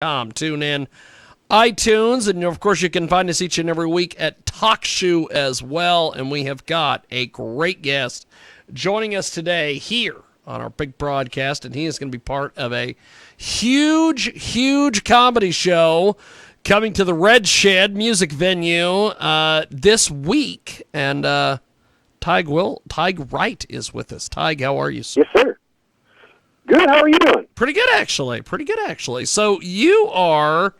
Tune in, iTunes, and of course you can find us each and every week at TalkShoe as well. And we have got a great guest joining us today here on our big broadcast, and he is going to be part of a huge comedy show coming to the Red Shed music venue this week. And Tige Wright is with us. Tige, how are you, sir? Yes, sir. Good. How are you doing? Pretty good, actually. So you are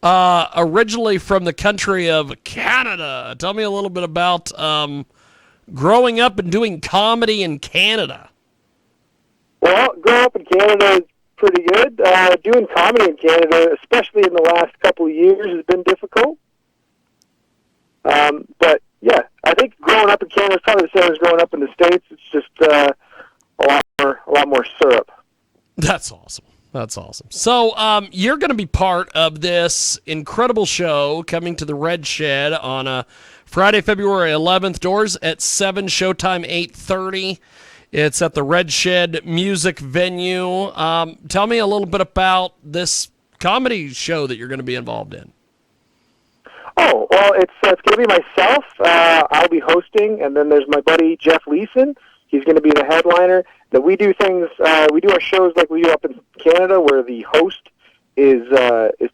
originally from the country of Canada. Tell me a little bit about growing up and doing comedy in Canada. Well, growing up in Canada is pretty good. Doing comedy in Canada, especially in the last couple of years, has been difficult. But yeah, I think growing up in Canada is probably the same as growing up in the States. It's just a lot more syrup. That's awesome. So you're going to be part of this incredible show coming to the Red Shed on Friday, February 11th. Doors at 7, showtime 8:30. It's at the Red Shed music venue. Tell me a little bit about this comedy show that you're going to be involved in. Oh, well, it's going to be myself. I'll be hosting, and then there's my buddy Jeff Leeson. He's going to be the headliner. That we do things. We do our shows like we do up in Canada, where the host is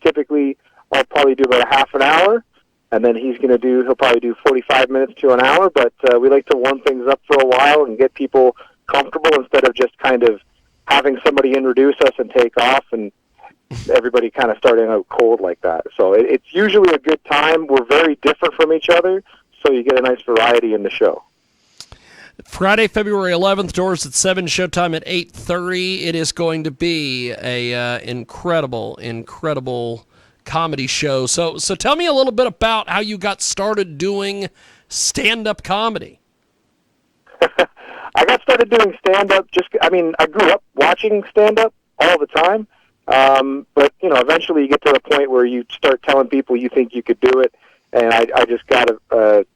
typically I'll probably do about a half an hour, and then he'll probably do 45 minutes to an hour. But we like to warm things up for a while and get people comfortable instead of just kind of having somebody introduce us and take off and everybody kind of starting out cold like that. So it's usually a good time. We're very different from each other, so you get a nice variety in the show. Friday, February 11th, doors at 7, showtime at 8:30. It is going to be a incredible comedy show. So tell me a little bit about how you got started doing stand-up comedy. I got started doing stand-up I grew up watching stand-up all the time. But, eventually you get to the point where you start telling people you think you could do it. And I just got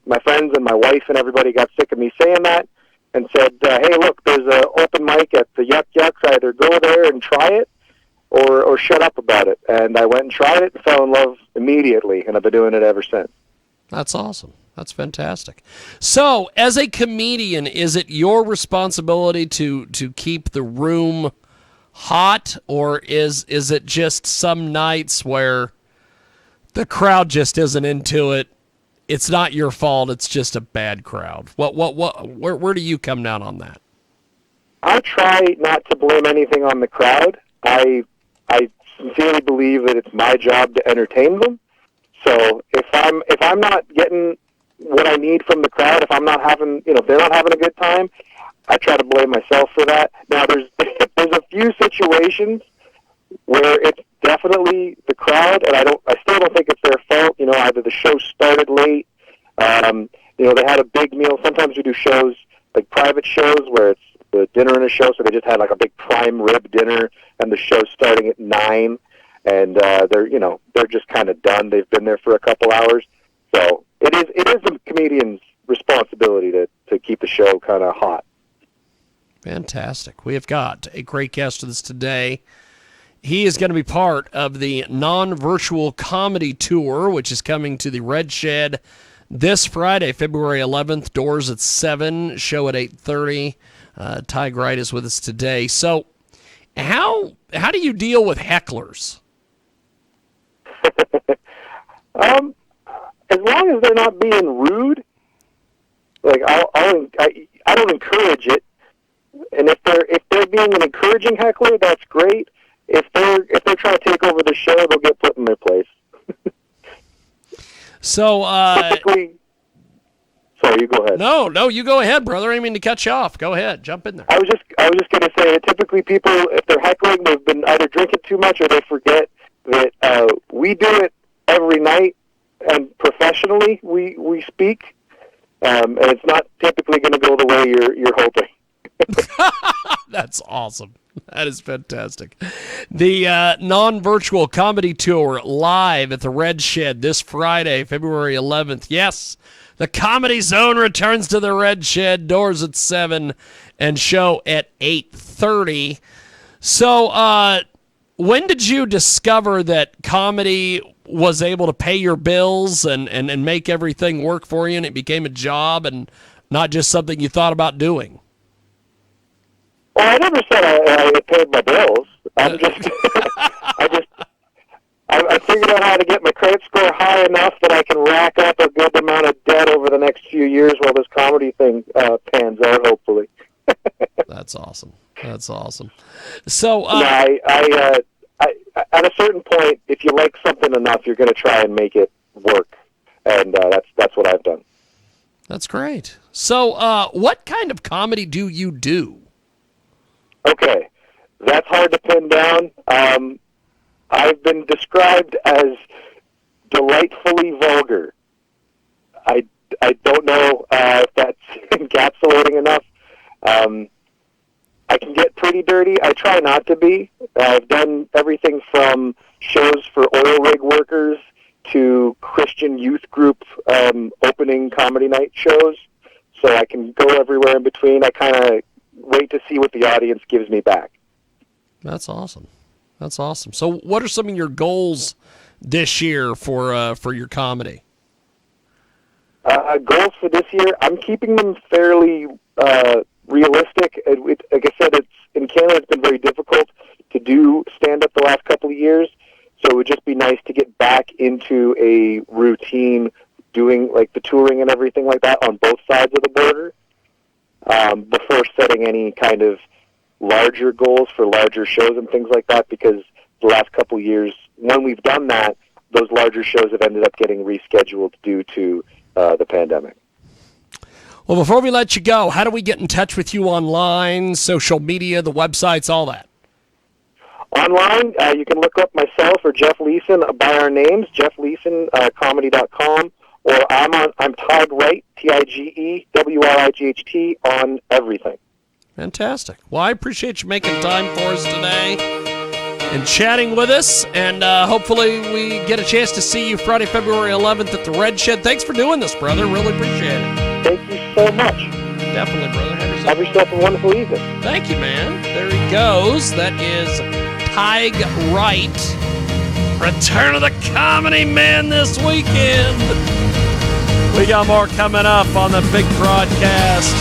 my friends and my wife and everybody got sick of me saying that and said, hey, look, there's an open mic at the Yuck Yucks. Either go there and try it or shut up about it. And I went and tried it and fell in love immediately, and I've been doing it ever since. That's awesome. That's fantastic. So, as a comedian, is it your responsibility to keep the room hot, or is it just some nights where the crowd just isn't into it? It's not your fault. It's just a bad crowd. Where do you come down on that? I try not to blame anything on the crowd. I sincerely believe that it's my job to entertain them. So if I'm not getting what I need from the crowd, if I'm not having, if they're not having a good time, I try to blame myself for that. Now there's a few situations where it's definitely the crowd, and I still don't think it's their fault. Either the show started late, they had a big meal. Sometimes we do shows, like private shows, where it's the dinner and a show, so they just had like a big prime rib dinner, and the show's starting at 9, and they're just kind of done. They've been there for a couple hours. So it is the comedian's responsibility to keep the show kind of hot. Fantastic. We have got a great guest with us today. He is going to be part of the non-virtual comedy tour, which is coming to the Red Shed this Friday, February 11th. Doors at 7, show at 8:30. Tige Wright is with us today. So how do you deal with hecklers? As long as they're not being rude, like I don't encourage it. And if they're being an encouraging heckler, that's great. If they're trying to take over the show, they'll get put in their place. So, typically, sorry, you go ahead. No, you go ahead, brother. I didn't mean to cut you off. Go ahead, jump in there. I was just going to say that typically people, if they're heckling, they've been either drinking too much or they forget that we do it every night, and professionally we speak, and it's not typically going to go the way you're hoping. That's awesome. That is fantastic. The non-virtual comedy tour live at the Red Shed this Friday, February 11th. Yes, the Comedy Zone returns to the Red Shed. Doors at 7 and show at 8:30. So when did you discover that comedy was able to pay your bills and make everything work for you, and it became a job and not just something you thought about doing? Well, I never said I paid my bills. I'm just, I figured out how to get my credit score high enough that I can rack up a good amount of debt over the next few years while this comedy thing pans out, hopefully. That's awesome. That's awesome. So, at a certain point, if you like something enough, you're going to try and make it work, and that's what I've done. That's great. So, what kind of comedy do you do? Okay, that's hard to pin down. I've been described as delightfully vulgar. I don't know if that's encapsulating enough. I can get pretty dirty. I try not to be. I've done everything from shows for oil rig workers to Christian youth group opening comedy night shows. So I can go everywhere in between. I kind of wait to see what the audience gives me back. That's awesome. That's awesome. So what are some of your goals this year for your comedy? Goals for this year, I'm keeping them fairly realistic. Like I said, in Canada it's been very difficult to do stand-up the last couple of years, so it would just be nice to get back into a routine doing like the touring and everything like that on both sides of the border before setting any kind of larger goals for larger shows and things like that, because the last couple of years, when we've done that, those larger shows have ended up getting rescheduled due to the pandemic. Well, before we let you go, how do we get in touch with you online, social media, the websites, all that? Online, you can look up myself or Jeff Leeson by our names, jeffleeson, comedy.com, or I'm Tige Wright, TIGEWRIGHT, on everything. Fantastic. Well, I appreciate you making time for us today and chatting with us, and hopefully we get a chance to see you Friday, February 11th at the Red Shed. Thanks for doing this, brother. Really appreciate it. Thank you so much. Definitely, brother. Have yourself a wonderful evening. Thank you, man. There he goes. That is Tige Wright. Return of the Comedy Man this weekend. We got more coming up on the big broadcast.